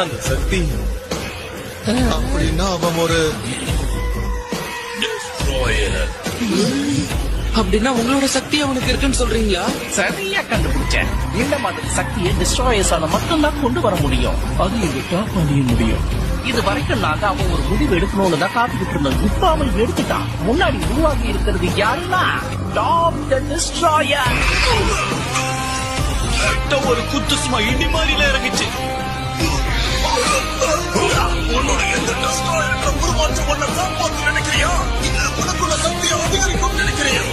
அந்த சக்தி அப்படின்னா அவன் ஒரு அப்படின்னா உங்களோட சக்தி அவனுக்கு இருக்குன்னு சொல்றீங்களா? சரியா கண்டுபிடிச்சேன். இந்த மாதிரி சக்தியை டிஸ்ட்ராயர்ஸால மட்டும்தான் கொண்டு வர முடியும். அது எங்க டாப் அணிய முடியும். இது வரைக்கும் நாங்க அவன் ஒரு முடிவு எடுக்கணும்னு தான் காத்துக்கிட்டு இருந்தோம். இப்ப அவன் எடுத்துட்டான். முன்னாடி உருவாகி இருக்கிறது யாருன்னா டாப் த டிஸ்ட்ராயர். ஒரு குத்து சும்மா இடி மாதிரில இறங்கிச்சு. உன்னுடைய உருமாற்றம் ஒன்ன காப்பாற்ற நினைக்கிறியா? உனக்குள்ள சக்தியை அதிகரிக்கும் நினைக்கிறியா?